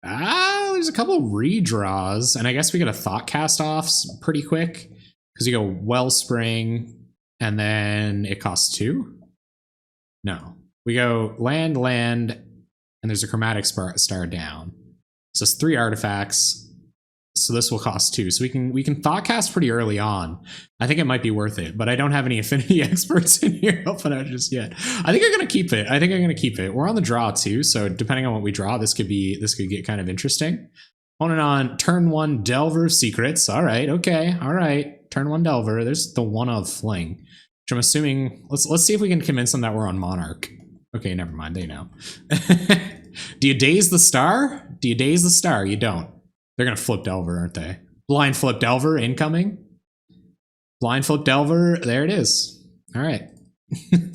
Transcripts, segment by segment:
There's a couple redraws, and I guess we get a Thought Cast offs pretty quick because you go Wellspring, and then it costs 2. No, we go land, and there's a Chromatic Star down. So it's 3 artifacts. So this will cost 2. So we can Thought Cast pretty early on. I think it might be worth it, but I don't have any Affinity experts in here helping out just yet. I think I'm gonna keep it. We're on the draw too, so depending on what we draw, this could get kind of interesting. Opponent on turn 1, Delver of Secrets. All right, okay, all right. Turn 1 Delver. There's the 1 of Fling, which I'm assuming. Let's see if we can convince them that we're on Monarch. Okay, never mind. They know. Do you daze the star? You don't. They're going to flip Delver, aren't they? Blind flip Delver incoming. Blind flip Delver. There it is. All right.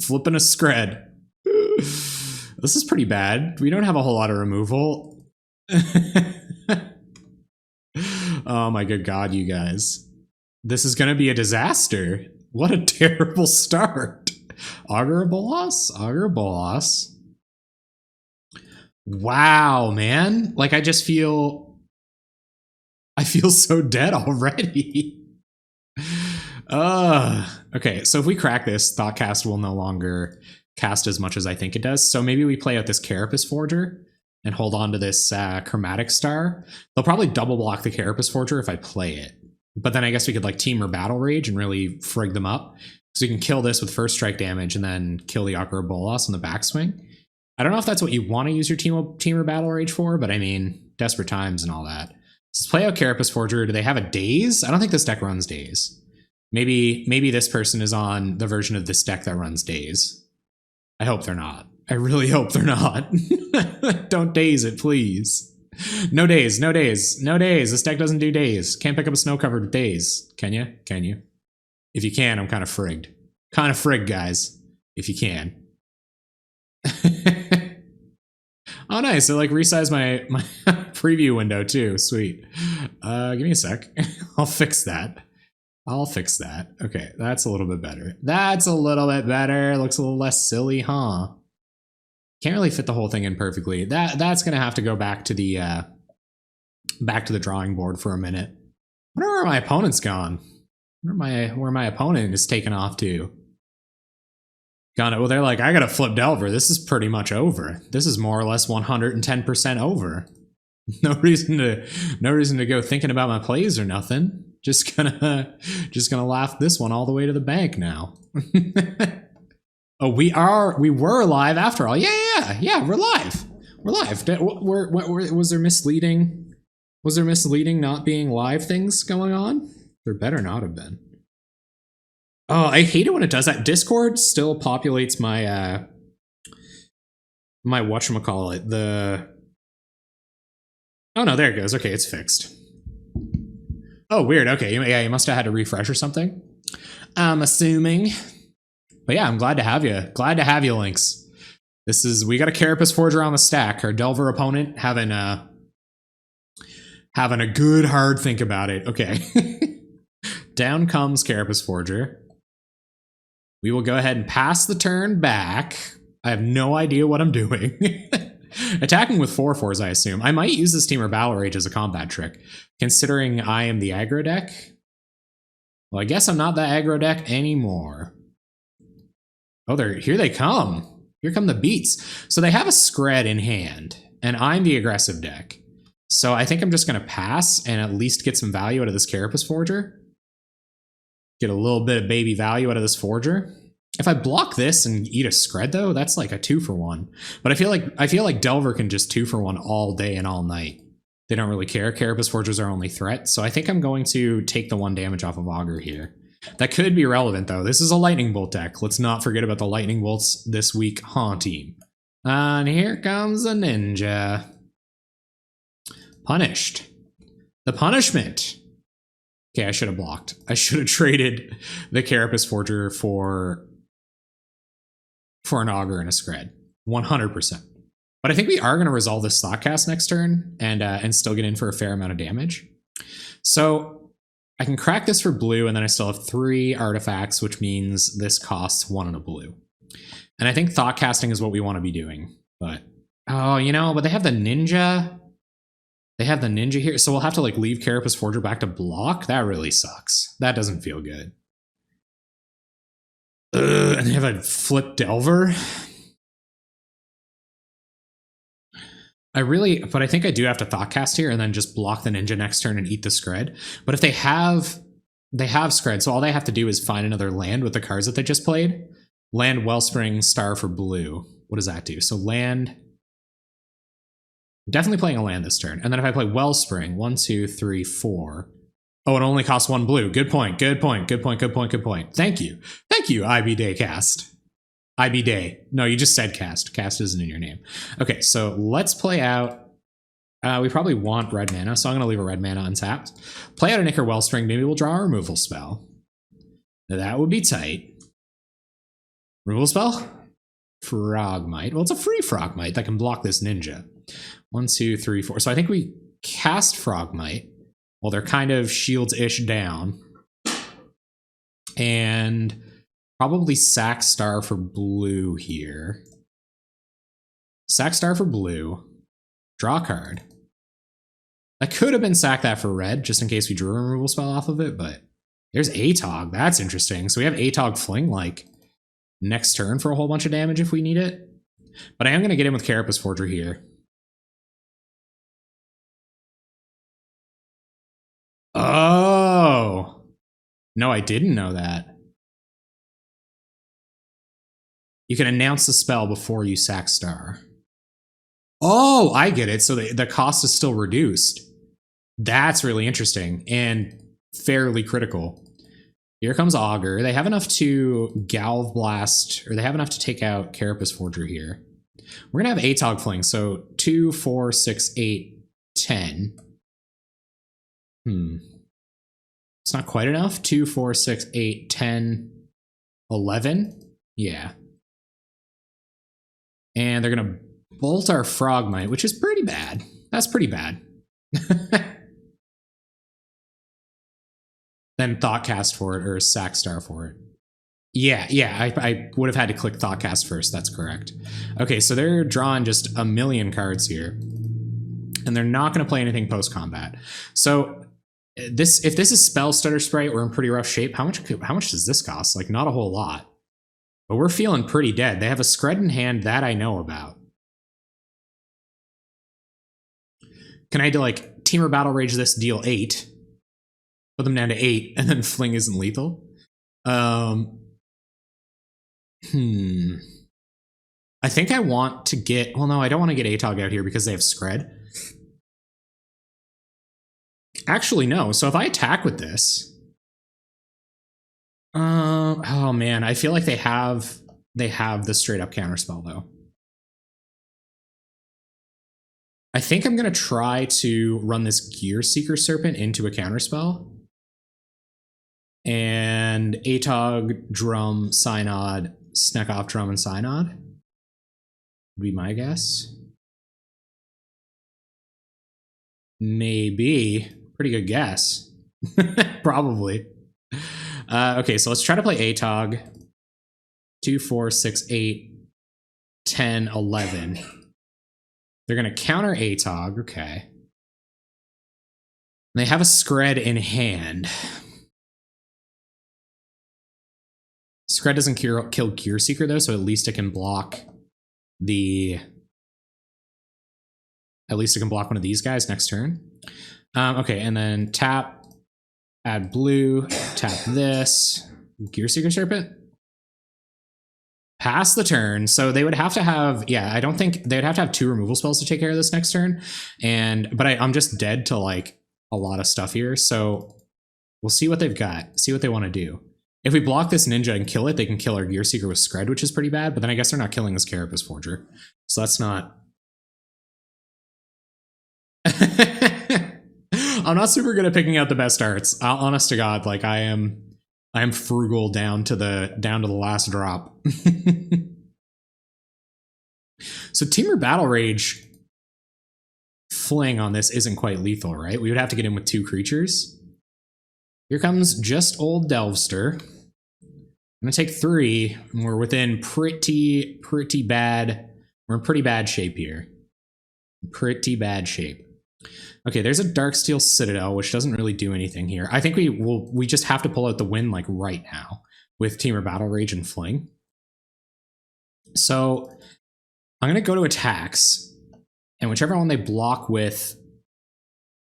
Flipping a Scred. This is pretty bad. We don't have a whole lot of removal. Oh my good God, you guys. This is going to be a disaster. What a terrible start. Augur Bolas? Augur Bolas. Wow, man. Like, I feel so dead already. Okay, so if we crack this, Thoughtcast will no longer cast as much as I think it does. So maybe we play out this Carapace Forger and hold on to this Chromatic Star. They'll probably double block the Carapace Forger if I play it. But then I guess we could like Team or Battle Rage and really frig them up. So you can kill this with first strike damage and then kill the Augur Bolas on the backswing. I don't know if that's what you want to use your Team or Battle Rage for, but I mean, desperate times and all that. Let's play out Carapace Forger. Do they have a Daze? I don't think this deck runs Daze. Maybe this person is on the version of this deck that runs Daze. I hope they're not. I really hope they're not. Don't Daze it, please. No Daze, no Daze, no Daze. This deck doesn't do Daze. Can't pick up a snow covered Daze. Can you? Can you? If you can, I'm kind of frigged. Kind of frigged, guys. If you can. Oh, nice. It like resized my preview window too. Sweet. Give me a sec. I'll fix that. Okay, that's a little bit better. That's a little bit better. Looks a little less silly, huh? Can't really fit the whole thing in perfectly. That's gonna have to go back to the drawing board for a minute. I wonder where my opponent's gone. Where my opponent is taken off to. Well, they're like, I gotta flip Delver. This is pretty much over. This is more or less 110% over. No reason to go thinking about my plays or nothing. Just gonna laugh this one all the way to the bank now. Oh, we were live after all. Yeah, we're live. We're live. Was there misleading? Was there misleading not being live things going on? There better not have been. Oh, I hate it when it does that. Discord still populates my my whatchamacallit, oh no, there it goes. Okay, it's fixed. Oh, weird. Okay, yeah, you must have had to refresh or something. I'm assuming. But yeah, I'm glad to have you. Glad to have you, Lynx. We got a Carapace Forger on the stack. Our Delver opponent having a good hard think about it. Okay. Down comes Carapace Forger. We will go ahead and pass the turn back. I have no idea what I'm doing. Attacking with 4/4s, I assume. I might use this Team or Battle Rage as a combat trick, considering I am the aggro deck. Well, I guess I'm not the aggro deck anymore. Oh, here they come. Here come the beats. So they have a Scred in hand, and I'm the aggressive deck. So I think I'm just going to pass and at least get some value out of this Carapace Forger. Get a little bit of baby value out of this Forger. If I block this and eat a Scred, though, that's like a 2-for-1. But I feel like Delver can just 2-for-1 all day and all night. They don't really care. Carapace Forgers are only threat, so I think I'm going to take the 1 damage off of Augur here. That could be relevant, though. This is a Lightning Bolt deck. Let's not forget about the Lightning Bolts this week, huh, team? And here comes a Ninja. Punished. The punishment. Okay, I should have blocked. I should have traded the Carapace Forger for an Augur and a Scred. 100%. But I think we are going to resolve this Thoughtcast next turn and still get in for a fair amount of damage. So I can crack this for blue, and then I still have 3 artifacts, which means this costs 1 and a blue. And I think Thoughtcasting is what we want to be doing. But, oh, but they have the Ninja. They have the ninja here, so we'll have to like leave Carapace Forger back to block. That really sucks. That doesn't feel good. And they have a flip Delver. But I think I do have to Thoughtcast here and then just block the ninja next turn and eat the Scred. But if they have Scred, so all they have to do is find another land with the cards that they just played. Land, Wellspring, Star for blue. What does that do? So land. Definitely playing a land this turn. And then if I play Wellspring, 1, 2, 3, 4. Oh, it only costs 1 blue. Good point. Good point. Good point. Good point. Good point. Thank you. Thank you, IB Day Cast. IB Day. No, you just said cast. Cast isn't in your name. Okay, so let's play out. We probably want red mana, so I'm going to leave a red mana untapped. Play out a Nicker Wellspring. Maybe we'll draw a removal spell. Now, that would be tight. Removal spell? Frogmite. Well, it's a free Frogmite that can block this ninja. 1, 2, 3, 4. So I think we cast Frogmite. Well, they're kind of shields-ish down. And probably sack Star for blue here. Sack Star for blue. Draw a card. I could have been sack that for red, just in case we drew a removal spell off of it, but there's Atog. That's interesting. So we have Atog Fling, like, next turn for a whole bunch of damage if we need it. But I am going to get in with Carapace Forger here. Oh! No, I didn't know that. You can announce the spell before you sack Star. Oh, I get it. So the cost is still reduced. That's really interesting and fairly critical. Here comes Augur. They have enough to Galv Blast, or they have enough to take out Carapace Forger here. We're going to have Atog Fling, so 2, 4, 6, 8, 10. It's not quite enough. 2, 4, 6, 8, 10, 11. Yeah. And they're going to bolt our Frogmite, which is pretty bad. That's pretty bad. Then Thoughtcast for it, or sack Star for it. Yeah, I would have had to click Thoughtcast first. That's correct. Okay, so they're drawing just a million cards here. And they're not going to play anything post-combat. So if this is Spell Stutter Sprite, we're in pretty rough shape. How much does this cost? Like, not a whole lot. But we're feeling pretty dead. They have a Scred in hand that I know about. Can I do, like, Temur Battle Rage this, deal 8? Put them down to 8, and then Fling isn't lethal? I think I want to get... Well, no, I don't want to get Atog out here because they have Scred. Actually, no. So if I attack with this... oh, man. I feel like they have the straight-up counterspell, though. I think I'm going to try to run this Gear Seeker Serpent into a counterspell. And Atog, Drum, Synod, Sneckoff, Drum, and Synod would be my guess. Maybe. Pretty good guess. Probably. Okay, so let's try to play Atog. 2, 4, 6, 8, 10, 11. They're going to counter Atog. Okay. They have a Scred in hand. Scred doesn't kill Gear Seeker, though, so at least it can block the... At least it can block one of these guys next turn. Okay, and then tap, add blue, tap this, Gear Seeker Serpent. Pass the turn, so they would have to have... Yeah, I don't think... They would have to have 2 removal spells to take care of this next turn. But I'm just dead to, like, a lot of stuff here, so we'll see what they've got, see what they want to do. If we block this ninja and kill it, they can kill our Gear Seeker with Scred, which is pretty bad, but then I guess they're not killing this Carapace Forger. So that's not... I'm not super good at picking out the best arts. Honest to God, like I am frugal down to the last drop. So Temur Battle Rage Fling on this isn't quite lethal, right? We would have to get in with 2 creatures. Here comes just old Delvester. I'm gonna take 3, and we're within pretty bad. We're in pretty bad shape here. Pretty bad shape. Okay, there's a Darksteel Citadel, which doesn't really do anything here. I think we just have to pull out the win like right now with Temur Battle Rage and Fling. So I'm gonna go to attacks, and whichever one they block with,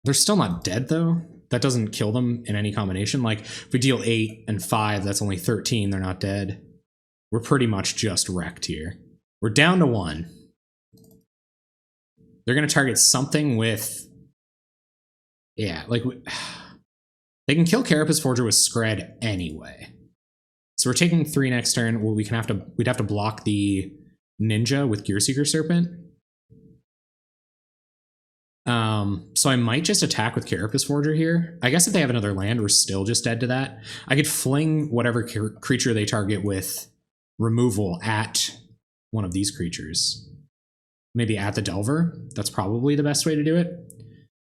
they're still not dead though. That doesn't kill them in any combination. Like if we deal 8 and 5, that's only 13. They're not dead. We're pretty much just wrecked here. We're down to 1. They're gonna target something with, yeah, like they can kill Carapace Forger with Scred anyway. So we're taking 3 next turn. Well, we'd have to block the Ninja with Gearseeker Serpent. So I might just attack with Carapace Forger here. I guess if they have another land, we're still just dead to that. I could fling whatever creature they target with removal at one of these creatures. Maybe at the Delver. That's probably the best way to do it.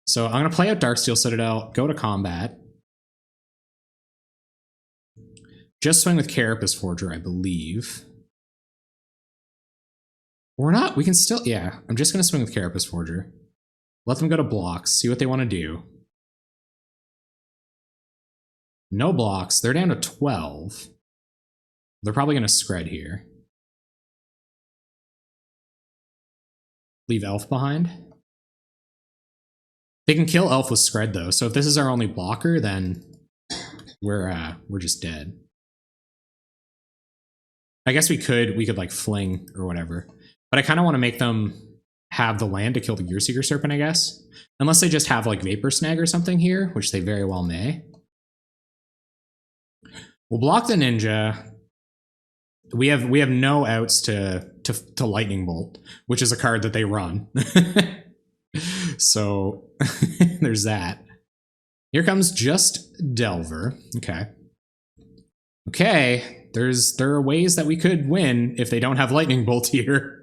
So I'm going to play out Darksteel Citadel, go to combat. Just swing with Carapace Forger, I believe. Or not. We can still, yeah. I'm just going to swing with Carapace Forger. Let them go to blocks, see what they want to do. No blocks. They're down to 12. They're probably going to Scred here. Leave Elf behind. They can kill Elf with Scred though, so if this is our only blocker, then we're just dead. I guess we could like fling or whatever, but I kind of want to make them have the land to kill the Gearseeker Serpent, I guess. Unless they just have like Vapor Snag or something here, which they very well may. We'll block the Ninja. We have no outs to Lightning Bolt, which is a card that they run. So there's that. Here comes just Delver. Okay. Okay. There are ways that we could win if they don't have Lightning Bolt here.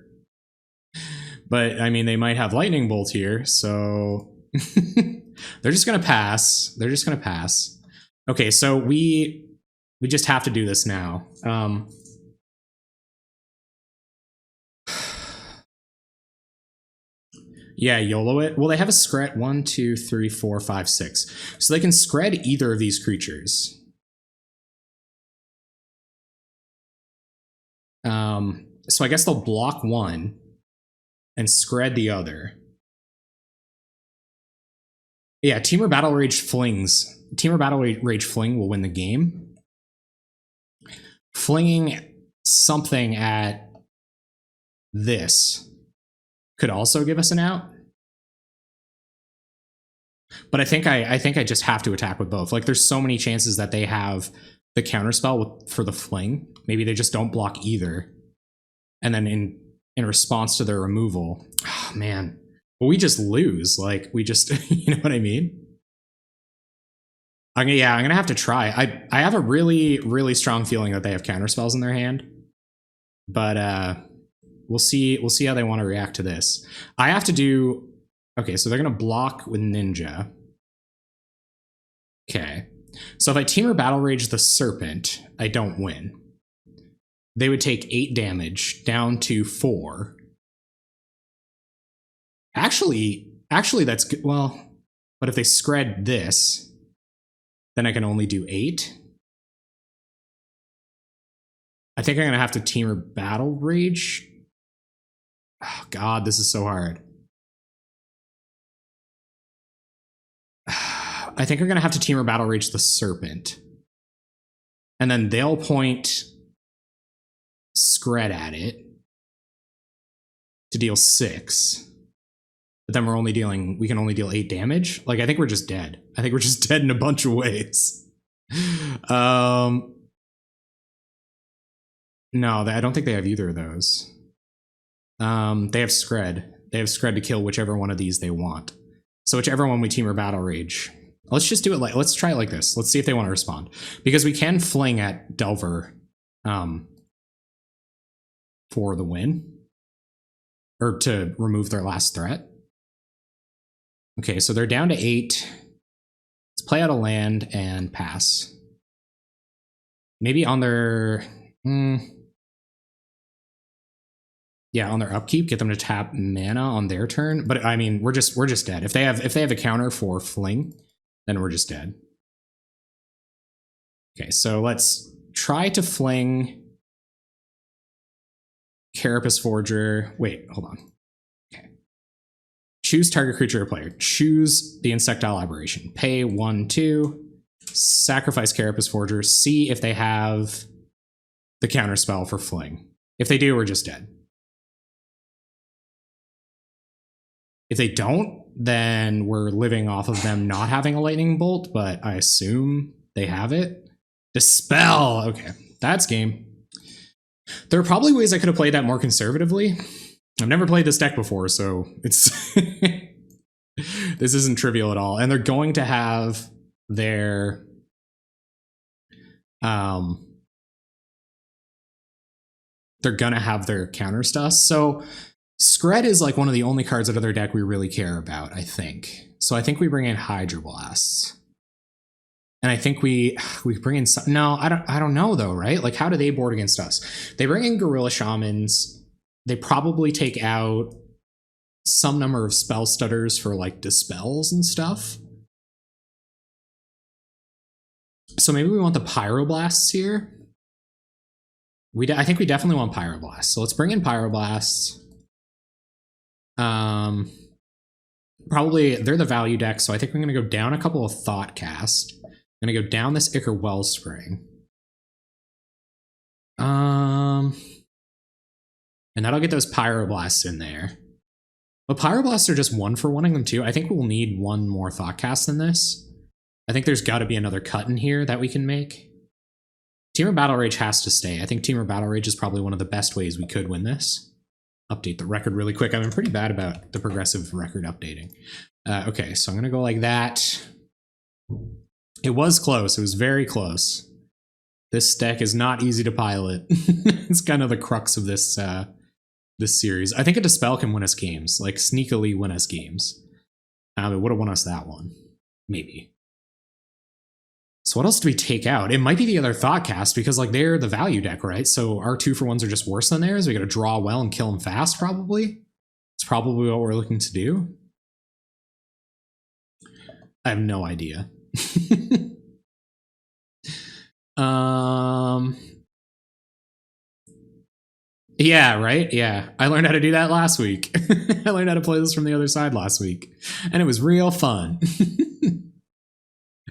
But, I mean, they might have Lightning Bolt here, so they're just going to pass. They're just going to pass. Okay, so we just have to do this now. Yeah, YOLO it. Well, they have a Scred 1, 2, 3, 4, 5, 6. So they can Scred either of these creatures. So I guess they'll block one and Scred the other. Yeah, Temur Battle Rage flings. Temur Battle Rage Fling will win the game. Flinging something at this could also give us an out. But I think I just have to attack with both. Like there's so many chances that they have the counterspell for the fling. Maybe they just don't block either. And then in response to their removal, oh man, well, we just lose. Like we just, you know what I mean? I'm gonna have to try. I have a really strong feeling that they have counterspells in their hand, but we'll see how they want to react to this. I have to do, okay, so they're gonna block with Ninja. Okay, so if I Temur Battle Rage the Serpent, I don't win. They would take 8 damage down to 4. Actually, that's good. Well, but if they Scred this, then I can only do 8. I think I'm going to have to Temur Battle Rage. Oh, God, this is so hard. I think I'm going to have to Temur Battle Rage the Serpent. And then they'll point Scred at it to deal 6. But then we can only deal 8 damage. Like, I think we're just dead. I think we're just dead in a bunch of ways. No, I don't think they have either of those. They have Scred. They have Scred to kill whichever one of these they want. So whichever one we Temur Battle Rage. Let's just do it like, let's try it like this. Let's see if they want to respond. Because we can fling at Delver for the win. Or to remove their last threat. Okay, so they're down to 8. Let's play out a land and pass. Maybe on their... Yeah, on their upkeep, get them to tap mana on their turn. But I mean, we're just dead. If they have a counter for fling, then we're just dead. Okay, so let's try to fling Carapace Forger. Wait, hold on. Okay. Choose target creature or player. Choose the Insectile Aberration. Pay 1/2. Sacrifice Carapace Forger. See if they have the counter spell for fling. If they do, we're just dead. If they don't, then we're living off of them not having a lightning bolt, but I assume they have it. Dispel. Okay, that's game. There are probably ways I could have played that more conservatively. I've never played this deck before, so it's this isn't trivial at all. And they're going to have their they're gonna have their counter stuff. So Skred is like one of the only cards out of their deck we really care about, I think. So I think we bring in Hydroblasts. And I think we bring in some, no, I don't know though, right? Like, how do they board against us? They bring in Gorilla Shamans. They probably take out some number of spell stutters for like dispels and stuff. So maybe we want the Pyroblasts here. I think we definitely want Pyroblasts. So let's bring in Pyroblasts. Probably they're the value deck, so I think I'm gonna go down a couple of Thoughtcast. I'm gonna go down this Ichor Wellspring. And that'll get those Pyroblasts in there. But Pyroblasts are just 1-for-1ing them too. I think we'll need one more Thoughtcast than this. I think there's got to be another cut in here that we can make. Temur Battle Rage has to stay. I think Temur Battle Rage is probably one of the best ways we could win this. Update the record really quick. I've been pretty bad about the progressive record updating. Okay, so I'm going to go like that. It was close. It was very close. This deck is not easy to pilot. It's kind of the crux of this this series. I think a Dispel can win us games, like sneakily win us games. It would have won us that one. Maybe. So what else do we take out? It might be the other Thoughtcast because like they're the value deck, right? So our 2-for-1s are just worse than theirs. We got to draw well and kill them fast, probably. It's probably what we're looking to do. I have no idea. Yeah, right? Yeah. I learned how to do that last week. I learned how to play this from the other side last week. And it was real fun.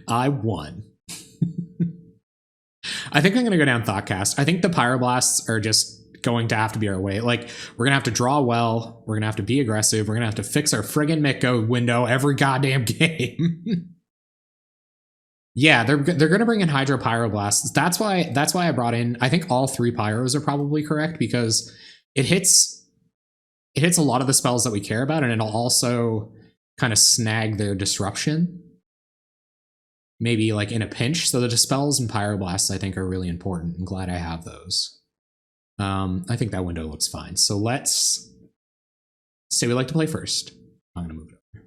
I won. I think I'm going to go down Thoughtcast. I think the Pyroblasts are just going to have to be our way. Like, we're going to have to draw well. We're going to have to be aggressive. We're going to have to fix our friggin' Mitko window every goddamn game. Yeah, they're going to bring in Hydro Pyroblasts. That's why I brought in, I think all 3 Pyros are probably correct because it hits a lot of the spells that we care about, and it'll also kind of snag their disruption. Maybe like in a pinch. So the Dispels and Pyroblasts I think are really important. I'm glad I have those. I think that window looks fine. So let's say we like to play first. I'm going to move it over.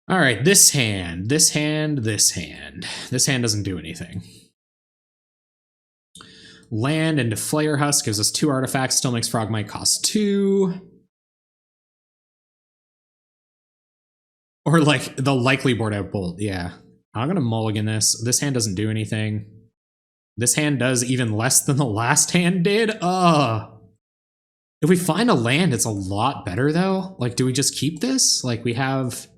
All right, this hand. This hand doesn't do anything. Land into Flayer Husk gives us 2 artifacts, still makes Frogmite cost 2. Or like the likely board out Bolt, yeah. I'm gonna mulligan this. This hand doesn't do anything. This hand does even less than the last hand did. If we find a land, it's a lot better though. Like, do we just keep this? Like, we have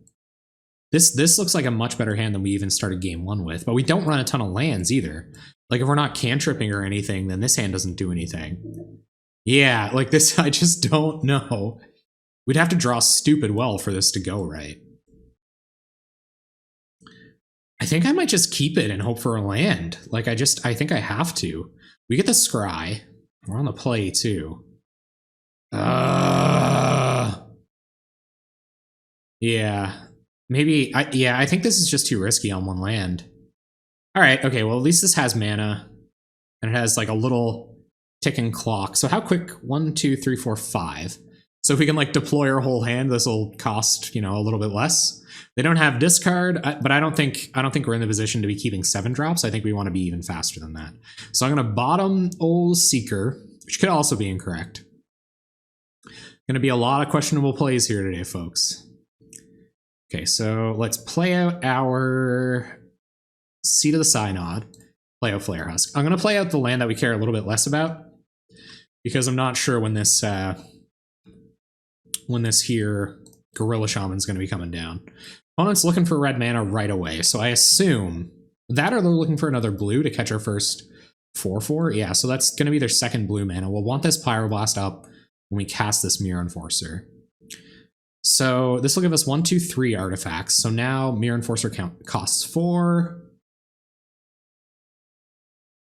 this looks like a much better hand than we even started game 1 with, but we don't run a ton of lands either. Like, if we're not cantripping or anything, then this hand doesn't do anything. Yeah, like this, I just don't know. We'd have to draw stupid well for this to go right. I think I might just keep it and hope for a land. Like, I think I have to. We get the Scry. We're on the play, too. Yeah. Maybe, I think this is just too risky on one land. All right, okay, well, at least this has mana. And it has, like, a little ticking clock. So how quick? 1, 2, 3, 4, 5. So if we can, like, deploy our whole hand, this will cost, a little bit less. They don't have discard, but I don't think we're in the position to be keeping 7 drops. I think we want to be even faster than that. So I'm going to bottom old Seeker. which could also be incorrect. Going to be a lot of questionable plays here today, folks. Okay, so let's play out our Seat of the Synod, play out Flare Husk. I'm going to play out the land that we care a little bit less about, because I'm not sure when this here Gorilla Shaman's going to be coming down. Opponent's looking for red mana right away, so I assume that, or they're looking for another blue to catch our first 4/4. Yeah, so that's going to be their second blue mana. We'll want this Pyroblast up when we cast this Mirror Enforcer. So this will give us 1, 2, 3 artifacts. So now Mirror Enforcer costs 4.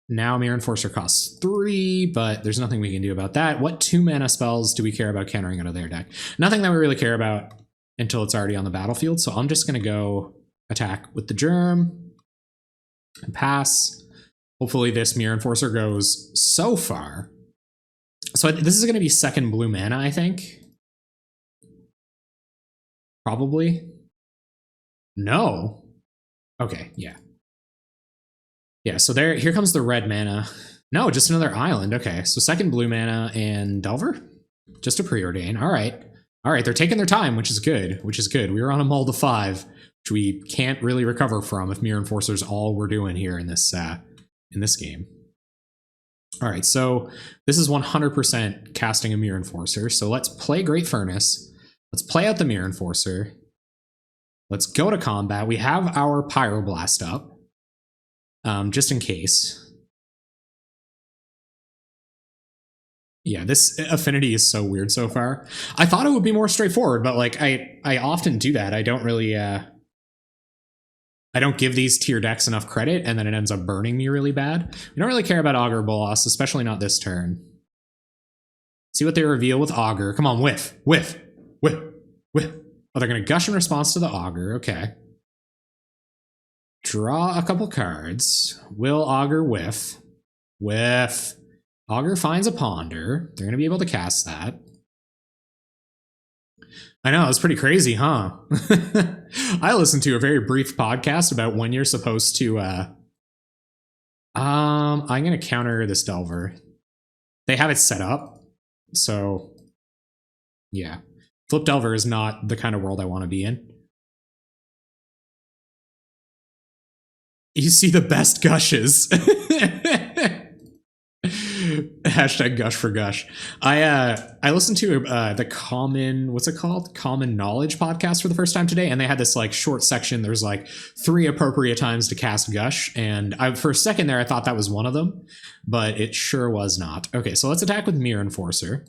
Now Mirror Enforcer costs 3, but there's nothing we can do about that. What 2 mana spells do we care about countering out of their deck? Nothing that we really care about until it's already on the battlefield. So I'm just going to go attack with the Germ and pass. Hopefully this Mirror Enforcer goes so far. So this is going to be second blue mana, I think. Probably. No. Okay, yeah. Yeah, so here comes the red mana. No, just another island. Okay, so second blue mana and Delver? Just a preordain. All right. All right, they're taking their time, which is good. We were on a mull to 5, which we can't really recover from if Mirror Enforcer's all we're doing here in this game. All right, so this is 100% casting a Mirror Enforcer. So let's play Great Furnace. Let's play out the Mirror Enforcer. Let's go to combat. We have our Pyroblast up, just in case. Yeah, this Affinity is so weird so far. I thought it would be more straightforward, but like I often do that. I don't really I don't give these tier decks enough credit, and then it ends up burning me really bad. We don't really care about Augur Bolas, especially not this turn. See what they reveal with Augur. Come on, whiff, whiff, whiff, whiff. Oh, they're going to gush in response to the Augur. Okay. Draw a couple cards. Will Augur whiff? Whiff. Augur finds a Ponder. They're going to be able to cast that. I know, it's pretty crazy, huh? I listened to a very brief podcast about when you're supposed to I'm gonna counter this Delver. They have it set up, so yeah. Flip Delver is not the kind of world I want to be in. You see the best gushes. Hashtag gush for gush. I listened to the Common, what's it called? Common Knowledge podcast for the first time today, and they had this like short section. There's like 3 appropriate times to cast gush, and for a second there I thought that was one of them, but it sure was not. Okay, so let's attack with Mirror Enforcer.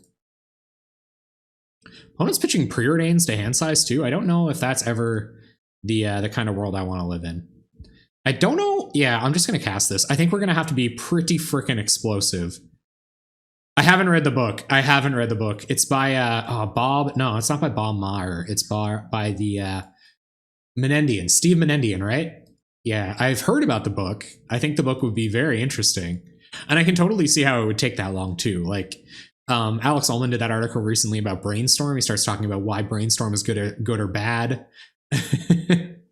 Opponent's pitching preordains to hand size too. I don't know if that's ever the kind of world I want to live in. I don't know. Yeah, I'm just going to cast this. I think we're going to have to be pretty freaking explosive. I haven't read the book. It's by Bob. No, it's not by Bob Maher. It's by the Menendian, Steve Menendian, right? Yeah, I've heard about the book. I think the book would be very interesting. And I can totally see how it would take that long too. Like Alex Ullman did that article recently about Brainstorm. He starts talking about why Brainstorm is good or bad.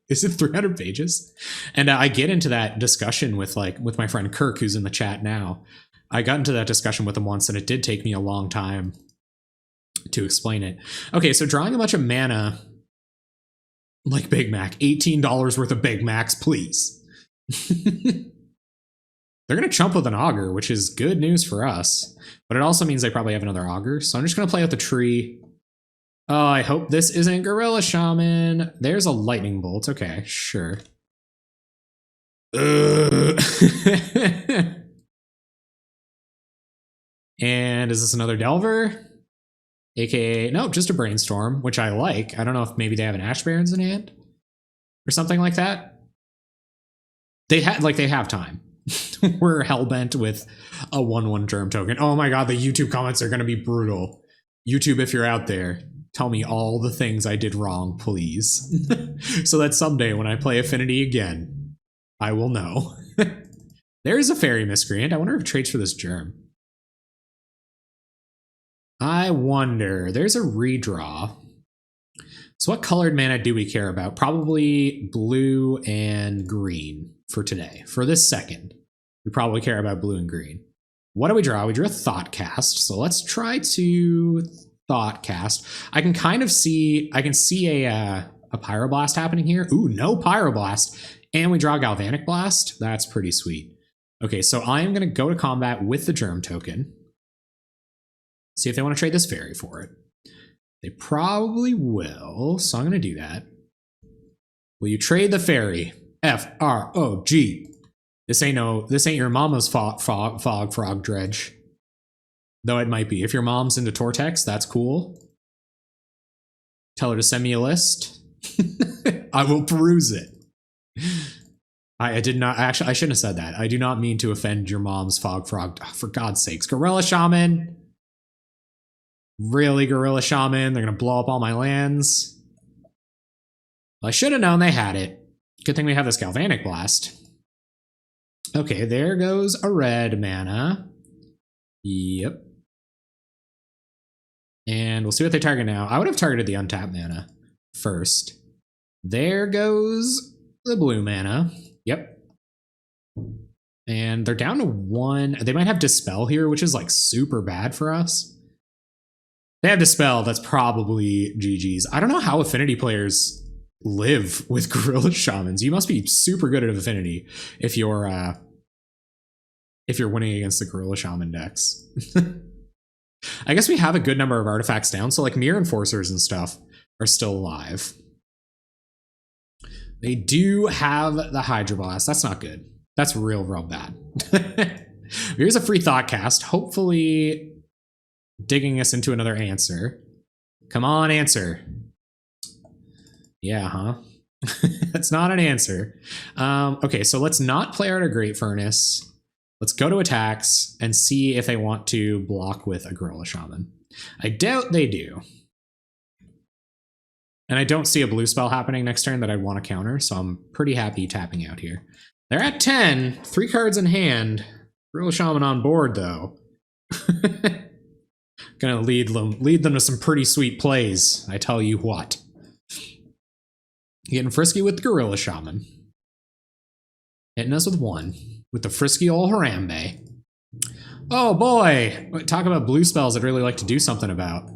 Is it 300 pages? And I get into that discussion with my friend Kirk, who's in the chat now. I got into that discussion with him once, and it did take me a long time to explain it. Okay, so drawing a bunch of mana like Big Mac, $18 worth of Big Macs, please. They're going to chump with an Augur, which is good news for us, but it also means they probably have another Augur. So I'm just going to play out the tree. Oh, I hope this isn't Gorilla Shaman. There's a lightning bolt. Okay, sure. And is this another Delver? AKA, no, just a Brainstorm, which I like. I don't know if maybe they have an Ash Barrens in hand or something like that. They have time. We're hellbent with a 1/1 Germ token. Oh my god, the YouTube comments are going to be brutal. YouTube, if you're out there, tell me all the things I did wrong, please. So that someday when I play Affinity again, I will know. There is a Fairy Miscreant. I wonder if it trades for this Germ. I wonder. There's a redraw. So what colored mana do we care about? Probably blue and green for today. For this second, we probably care about blue and green. What do we draw? We drew a Thoughtcast. So let's try to Thoughtcast. I can kind of see, I can see a Pyroblast happening here. Ooh, no Pyroblast. And we draw Galvanic Blast. That's pretty sweet. Okay, so I am going to go to combat with the Germ token. See if they want to trade this fairy for it. They probably will, so I'm going to do that. Will you trade the fairy? F-R-O-G. This ain't your mama's fog frog dredge. Though it might be. If your mom's into Tortex, that's cool. Tell her to send me a list. I will peruse it. I did not, actually, I shouldn't have said that. I do not mean to offend your mom's fog frog. Oh, for God's sakes. Gorilla Shaman. Really, Gorilla Shaman? They're going to blow up all my lands. Well, I should have known they had it. Good thing we have this Galvanic Blast. Okay, there goes a red mana. Yep. And we'll see what they target now. I would have targeted the untapped mana first. There goes the blue mana. Yep. And they're down to 1. They might have Dispel here, which is like super bad for us. They have Dispel. That's probably GG's. I don't know how Affinity players live with Gorilla Shamans. You must be super good at Affinity if you're winning against the Gorilla Shaman decks. I guess we have a good number of artifacts down, so like Mirror Enforcers and stuff are still alive. They do have the Hydro Blast. That's not good. That's real bad. Here's a free Thoughtcast. Hopefully digging us into another answer. Come on, answer. Yeah, huh? That's not an answer. Okay, so let's not play out a Great Furnace. Let's go to attacks and see if they want to block with a Gorilla Shaman. I doubt they do. And I don't see a blue spell happening next turn that I'd want to counter, so I'm pretty happy tapping out here. They're at 10, 3 cards in hand. Gorilla Shaman on board, though. Gonna lead them to some pretty sweet plays, I tell you what. Getting frisky with the Gorilla Shaman. Hitting us with 1. With the frisky old Harambe. Oh boy! Talk about blue spells I'd really like to do something about.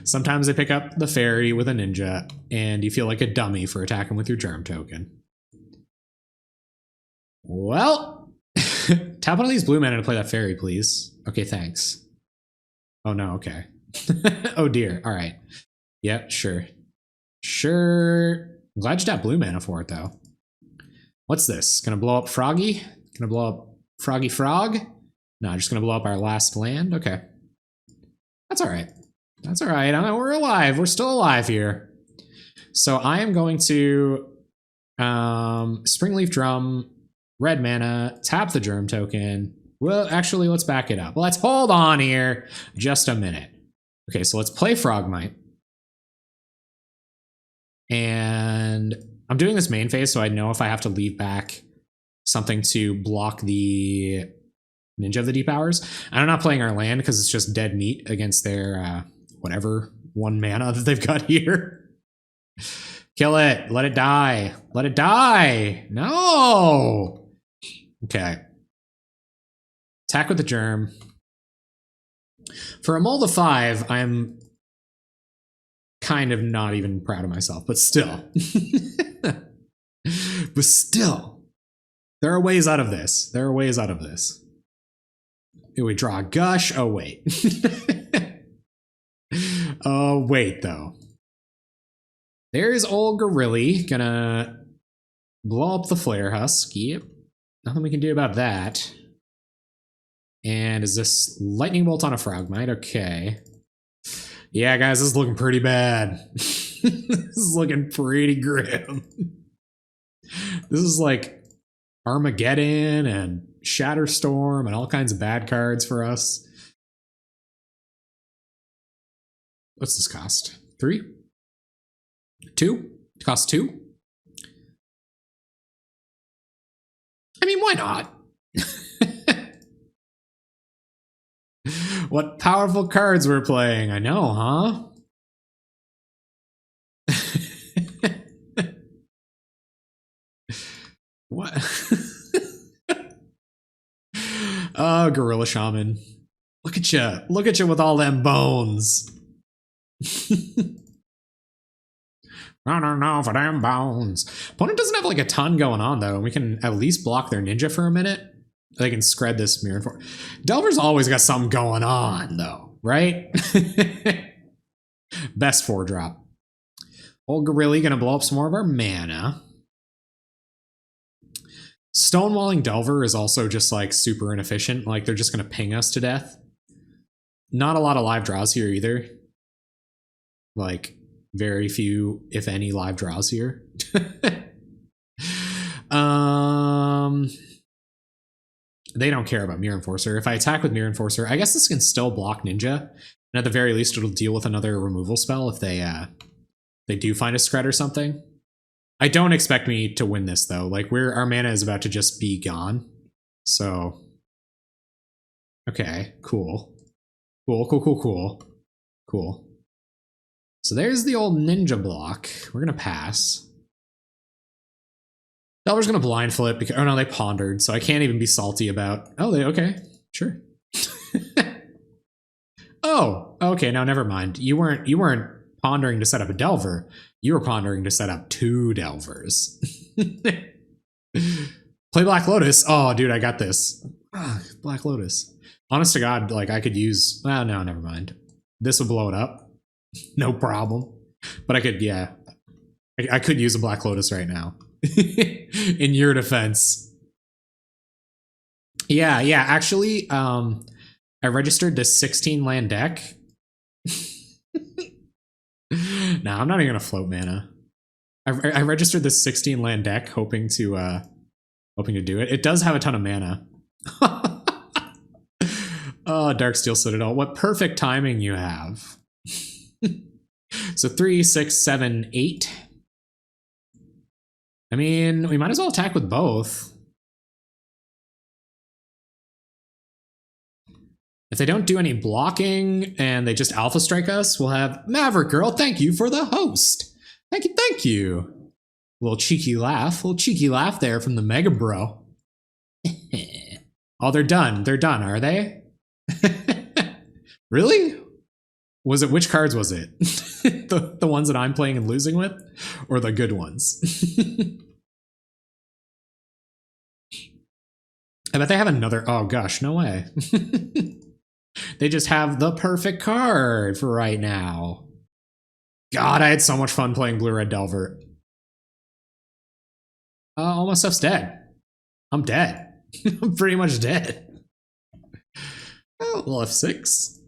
Sometimes they pick up the fairy with a ninja, and you feel like a dummy for attacking with your Germ token. Well, tap one of these blue mana to play that fairy, please. Okay, thanks. Oh no, okay. Oh dear, alright. Yeah, sure. Sure. I'm glad you tapped blue mana for it, though. What's this? Gonna blow up Froggy? Gonna blow up Froggy Frog? No, just gonna blow up our last land? Okay. That's alright. That's alright. We're alive. We're still alive here. So I am going to Springleaf Drum, red mana, tap the Germ token. Well, actually, let's back it up. Let's hold on here just a minute. Okay, so let's play Frogmite. And I'm doing this main phase, so I know if I have to leave back something to block the Ninja of the Deep Hours. And I'm not playing our land because it's just dead meat against their whatever 1 mana that they've got here. Kill it. Let it die. Let it die. No. Okay. Attack with the Germ. For a mold of 5, I'm kind of not even proud of myself, but still. But still, there are ways out of this. There are ways out of this. Here we draw a Gush. Oh, wait. Oh, wait, though. There's old Gorilli gonna blow up the Flare Husk. Yep. Nothing we can do about that. And is this Lightning Bolt on a Frogmite? Okay. Yeah, guys, this is looking pretty bad. This is looking pretty grim. This is like Armageddon and Shatterstorm and all kinds of bad cards for us. What's this cost? 3? 2? It costs 2? I mean, why not? What powerful cards we're playing. I know, huh? What? Gorilla Shaman. Look at you. Look at you with all them bones. I don't know for them bones. Opponent doesn't have like a ton going on though. We can at least block their ninja for a minute. They can scred this mirror for. Delver's always got something going on though, right? Best 4-drop. Old Gorilla gonna blow up some more of our mana. Stonewalling Delver is also just like super inefficient. Like they're just gonna ping us to death. Not a lot of live draws here either. Like very few, if any, live draws here. They don't care about Mirror Enforcer. If I attack with Mirror Enforcer, I guess this can still block Ninja. And at the very least, it'll deal with another removal spell if they do find a Scred or something. I don't expect me to win this though. Like our mana is about to just be gone. So okay, cool. Cool. So there's the old ninja block. We're gonna pass. Delver's gonna blind flip because oh no, they pondered, so I can't even be salty about. Oh, they okay, sure. Oh, okay, now never mind. You weren't pondering to set up a Delver. You were pondering to set up 2 Delvers. Play Black Lotus. Oh, dude, I got this. Black Lotus. Honest to God, like I could use. Well, no, never mind. This will blow it up. No problem. But I could, yeah. I could use a Black Lotus right now. In your defense. Yeah, actually, I registered this 16 land deck. Nah, I'm not even gonna float mana. I registered this 16 land deck hoping to do it. It does have a ton of mana. Oh, Darksteel Citadel. What perfect timing you have. So 3, 6, 7, 8. I mean, we might as well attack with both. If they don't do any blocking and they just alpha strike us, we'll have Maverick Girl, thank you for the host. Thank you. Little cheeky laugh there from the Mega Bro. Oh, they're done. They're done, are they? Really? Was it, which cards was it? the ones that I'm playing and losing with? Or the good ones? I bet they have another, oh gosh, no way. They just have the perfect card for right now. God, I had so much fun playing Blue-Red Delver. All my stuff's dead. I'm dead. I'm pretty much dead. Oh, well, F6.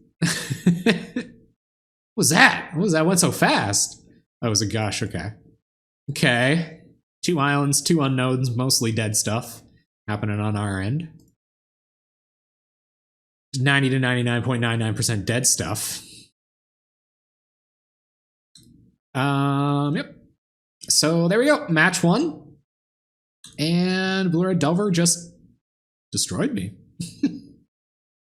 What was that? What was that? Went so fast. That was a gush, okay. Okay. 2 islands, 2 unknowns, mostly dead stuff happening on our end. 90 to 99.99% dead stuff. Yep. So there we go. Match 1. And Blue-Red Delver just destroyed me.